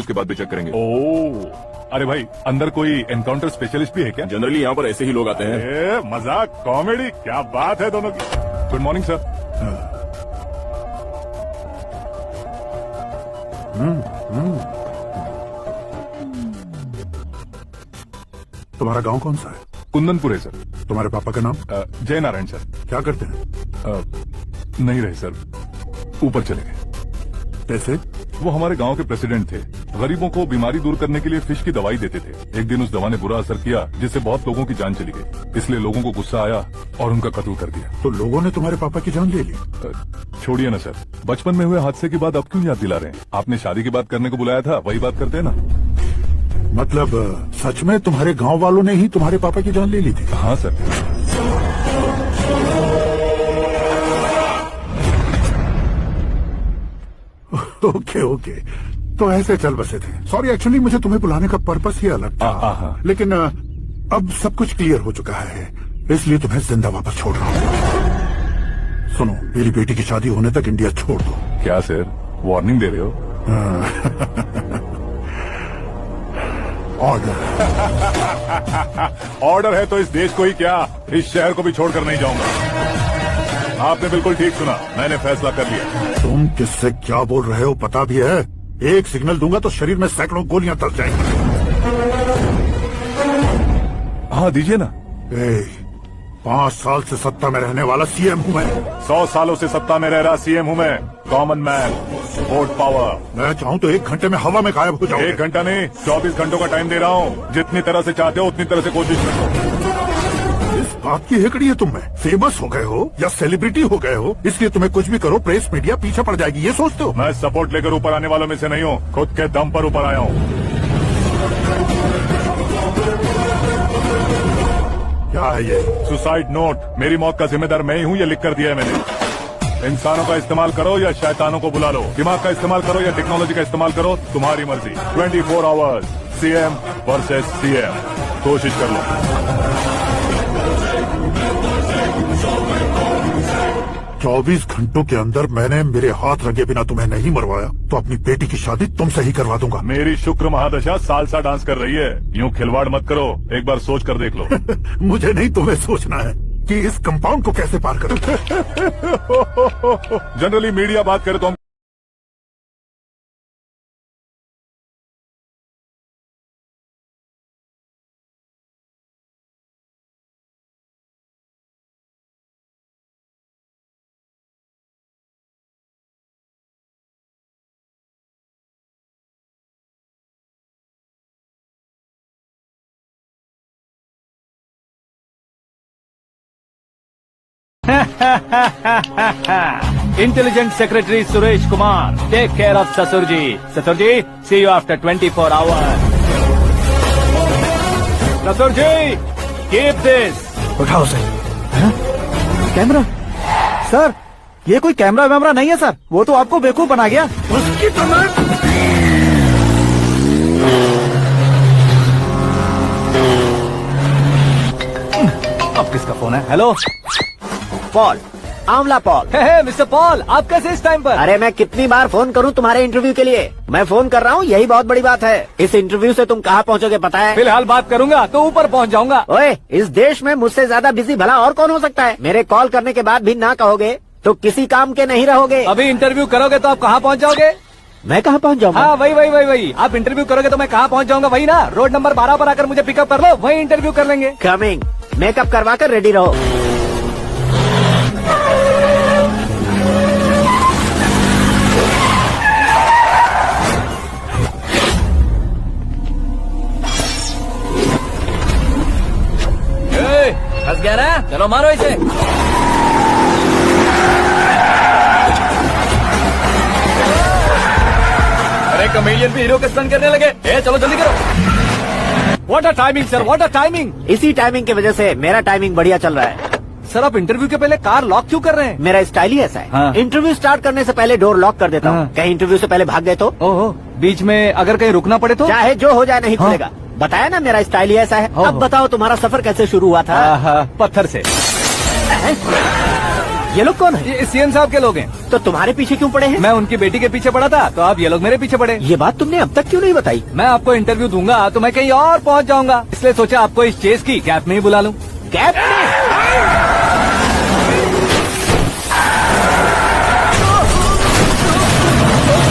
उसके बाद भी चेक करेंगे। ओह, अरे भाई अंदर कोई एनकाउंटर स्पेशलिस्ट भी है क्या? जनरली यहाँ पर ऐसे ही लोग आते हैं। मजाक, कॉमेडी, क्या बात है दोनों की। Good morning sir. तुम्हारा गांव कौन सा है? कुंदनपुर है सर। तुम्हारे पापा का नाम? जय नारायण सर। क्या करते हैं? नहीं रहे सर, ऊपर चले गए। कैसे? वो हमारे गांव के प्रेसिडेंट थे। गरीबों को बीमारी दूर करने के लिए फिश की दवाई देते थे। एक दिन उस दवा ने बुरा असर किया जिससे बहुत लोगों की जान चली गई। इसलिए लोगों को गुस्सा आया और उनका कत्ल कर दिया। तो लोगों ने तुम्हारे पापा की जान ले ली? छोड़िए ना सर, बचपन में हुए हादसे की बात अब क्यों याद दिला रहे हैं? आपने शादी की बात करने को बुलाया था, वही बात करते हैं ना। मतलब सच में तुम्हारे गांव वालों ने ही तुम्हारे पापा की जान ले ली थी? हाँ सर। ओके ओके, तो ऐसे चल बसे थे। सॉरी, एक्चुअली मुझे तुम्हें बुलाने का पर्पस ही अलग था। लेकिन अब सब कुछ क्लियर हो चुका है, इसलिए तुम्हें जिंदा वापस छोड़ रहा हूँ। सुनो, मेरी बेटी की शादी होने तक इंडिया छोड़ दो। क्या सर, वार्निंग दे रहे हो? ऑर्डर। ऑर्डर है तो इस देश को ही क्या, इस शहर को भी छोड़कर नहीं जाऊंगा। आपने बिल्कुल ठीक सुना, मैंने फैसला कर लिया। तुम किससे क्या बोल रहे हो पता भी है? एक सिग्नल दूंगा तो शरीर में सैकड़ों गोलियां दल जाएंगी। हाँ दीजिए ना। 5 साल से सत्ता में रहने वाला सीएम हूँ मैं। 100 सालों से सत्ता में रह रहा सीएम हूँ मैं। Common man, vote power. मैं चाहूँ तो 1 घंटे में हवा में गायब हो जाऊँ। 1 घंटा नहीं, 24 घंटों का टाइम दे रहा हूँ। जितनी तरह से चाहते हो उतनी तरह से कोशिश करो। इस बात की हेकड़ी है तुम में? फेमस हो गए हो या सेलिब्रिटी हो गए हो, इसलिए तुम्हें कुछ भी करो प्रेस मीडिया पीछे पड़ जाएगी, ये सोचते हो? मैं सपोर्ट लेकर ऊपर आने वालों में से नहीं हूँ, खुद के दम पर ऊपर आया हूँ। क्या है ये? Suicide note. मेरी मौत का जिम्मेदार मैं ही हूँ, ये लिख कर दिया है मैंने। इंसानों का इस्तेमाल करो या शैतानों को बुला लो, दिमाग का इस्तेमाल करो या टेक्नोलॉजी का इस्तेमाल करो, तुम्हारी मर्जी। 24 आवर्स सीएम वर्सेस सीएम, कोशिश कर लो। 24 घंटों के अंदर मैंने मेरे हाथ रंगे बिना तुम्हें नहीं मरवाया तो अपनी बेटी की शादी तुमसे ही करवा दूंगा। मेरी शुक्र महादशा सालसा डांस कर रही है, यूं खिलवाड़ मत करो, एक बार सोच कर देख लो। मुझे नहीं, तुम्हें सोचना है कि इस कंपाउंड को कैसे पार करूं। जनरली मीडिया बात करे तो हम Intelligent Secretary Suresh Kumar, take care of Sasurji. Sasurji, see you after 24 hours. Sasurji, keep this. उठाओ सर। कैमरा? सर, ये कोई कैमरा वैमरा नहीं है सर, वो तो आपको बेवकूफ बना गया। उसकी तो मैं... अब किसका फोन है? हेलो पॉल, आंवला पॉल। मिस्टर पॉल, आप कैसे इस टाइम पर? अरे मैं कितनी बार फोन करूं तुम्हारे इंटरव्यू के लिए? मैं फोन कर रहा हूं, यही बहुत बड़ी बात है। इस इंटरव्यू से तुम कहां पहुंचोगे पता है? फिलहाल बात करूंगा तो ऊपर पहुंच जाऊंगा। ओए, इस देश में मुझसे ज्यादा बिजी भला और कौन हो सकता है? मेरे कॉल करने के बाद भी ना कहोगे तो किसी काम के नहीं रहोगे। अभी इंटरव्यू करोगे तो आप कहाँ पहुँच जाओगे? मैं कहाँ पहुँच जाऊंगा? हाँ वही। आप इंटरव्यू करोगे तो मैं कहाँ पहुँच जाऊंगा? वही ना, रोड नंबर 12 पर आकर मुझे पिकअप कर लो, वही इंटरव्यू कर लेंगे। कमिंग। मेकअप करवा कर रेडी रहो। फंस गया ना, चलो मारो इसे। अरे कमेडियन भी हीरो के स्टंट करने लगे। चलो जल्दी करो। What a timing sir, what a timing. इसी टाइमिंग की वजह से मेरा टाइमिंग बढ़िया चल रहा है। सर आप इंटरव्यू के पहले कार लॉक क्यों कर रहे हैं? मेरा स्टाइल ही ऐसा है। हाँ। इंटरव्यू स्टार्ट करने से पहले डोर लॉक कर देता हूँ। कहीं इंटरव्यू से पहले भाग गए तो? ओहो, बीच में अगर कहीं रुकना पड़े तो? चाहे जो हो जाए नहीं खुलेगा। बताया ना मेरा स्टाइल ही ऐसा है। अब बताओ तुम्हारा सफर कैसे शुरू हुआ था? पत्थर से। ये लोग कौन है? ये सीएम साहब के लोग हैं। तो तुम्हारे पीछे क्यों पड़े हैं? मैं उनकी बेटी के पीछे पड़ा था, तो अब ये लोग मेरे पीछे पड़े। ये बात तुमने अब तक क्यों नहीं बताई? मैं आपको इंटरव्यू दूंगा तो मैं कहीं और पहुंच जाऊंगा, इसलिए सोचा आपको इस चेस की कैप में ही बुला लूं। कैप में?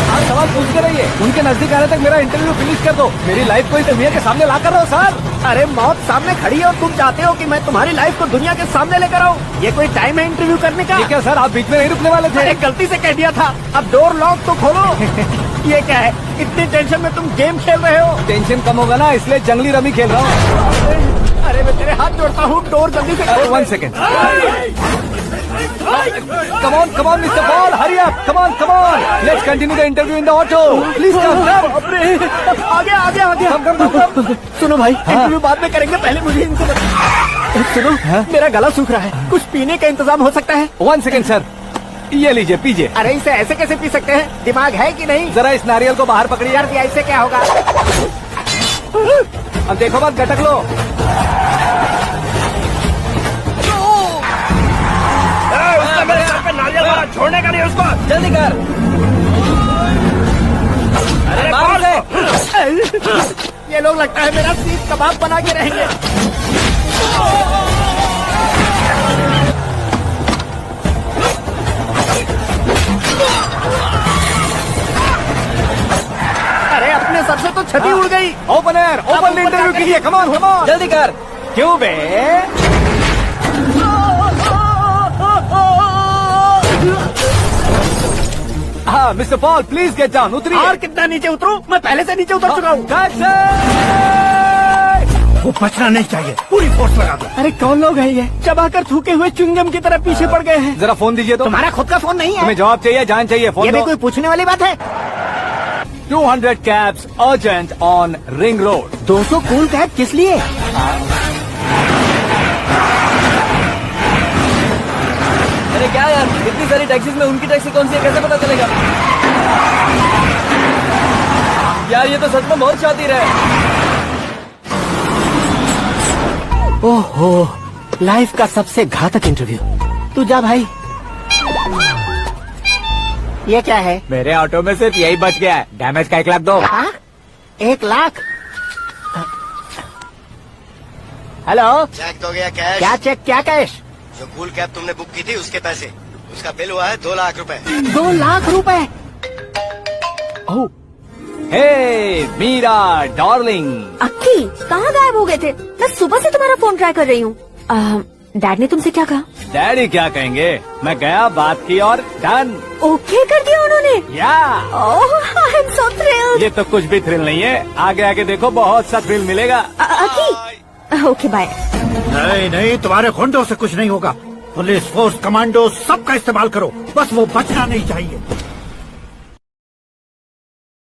आप सवाल पूछते रहिए, उनके नजदीक आने तक मेरा इंटरव्यू फिनिश कर दो। मेरी लाइफ को इस दुनिया के सामने ला कर रहो सर। अरे मौत सामने खड़ी है और तुम चाहते हो कि मैं तुम्हारी लाइफ को दुनिया के सामने लेकर आऊं? ये कोई टाइम है इंटरव्यू करने का? ये क्या सर, आप बीच में नहीं रुकने वाले थे? अरे गलती से कह दिया था, अब डोर लॉक तो खोलो। ये क्या है, इतनी टेंशन में तुम गेम खेल रहे हो? टेंशन कम होगा ना, इसलिए जंगली रमी खेल रहा हूँ। अरे मैं तेरे हाथ जोड़ता हूँ, डोर जल्दी से खोलो। 1 second. Come on, Mr. Paul, hurry up. Come on. Let's continue the interview in the auto. Please come. आगे। सुनो भाई, इंटरव्यू बाद में करेंगे, पहले मुझे इनको सुनो, मेरा गला सूख रहा है, कुछ पीने का इंतजाम हो सकता है? 1 सेकेंड सर, ये लीजिए पीजिए। अरे इसे ऐसे कैसे पी सकते हैं? दिमाग है कि नहीं? जरा इस नारियल को बाहर पकड़िए। यार इससे क्या होगा? अब देखो मत, गटक लो। छोड़ने का नहीं उसको, जल्दी कर। अरे बाहर से। ये लोग लगता है मेरा सीख कबाब बना के रहेंगे। अरे अपने सर से तो छठी उड़ गई। ओपन एयर, ओपन इंटरव्यू कीजिए। कम ऑन जल्दी कर। क्यों बे? हाँ mister Paul, please get down. उतरिए। और कितना नीचे उतरूं? मैं पहले से नीचे उतर चुका हूँ। वो बचना नहीं चाहिए, पूरी फोर्स लगा दो। अरे कौन लोग हैं ये? चबाकर थूके हुए च्युइंगम की तरह पीछे पड़ गए हैं। जरा फोन दीजिए तो। तुम्हारा खुद का फोन नहीं है? तुम्हें जवाब चाहिए, जान चाहिए, फोन ये भी दो। कोई पूछने वाली बात है? 200 cabs urgent on Ring Road. 200 cool cab किस लिए? अरे क्या यार, इतनी सारी टैक्सीज में उनकी टैक्सी कौन सी है, कैसे पता चलेगा? यार ये तो सच में बहुत शातिर है। ओहो, लाइफ का सबसे घातक इंटरव्यू। तू जा भाई। ये क्या है? मेरे ऑटो में सिर्फ यही बच गया है, डैमेज का 1 लाख दो। 1 लाख? हेलो, चेक तो गया कैश। क्या चेक, क्या कैश? जो कूल कैब तुमने बुक की थी उसके पैसे, उसका बिल हुआ है 2 लाख रुपए। 2 लाख रुपए? ओह, हे मीरा डार्लिंग। अक्की, कहाँ गायब हो गए थे? मैं सुबह से तुम्हारा फोन ट्राई कर रही हूँ। डैड ने तुमसे क्या कहा? डैडी क्या कहेंगे, मैं गया, बात की और डन। ओके कर दिया उन्होंने? या ओह, आई एम सो थ्रिल्ड। ये तो कुछ भी थ्रिल नहीं है, आगे आगे देखो बहुत सा थ्रिल मिलेगा। अक्की, ओके बाय। नहीं, तुम्हारे गुंडों से कुछ नहीं होगा। पुलिस फोर्स, कमांडो, सबका इस्तेमाल करो, बस वो बचना नहीं चाहिए।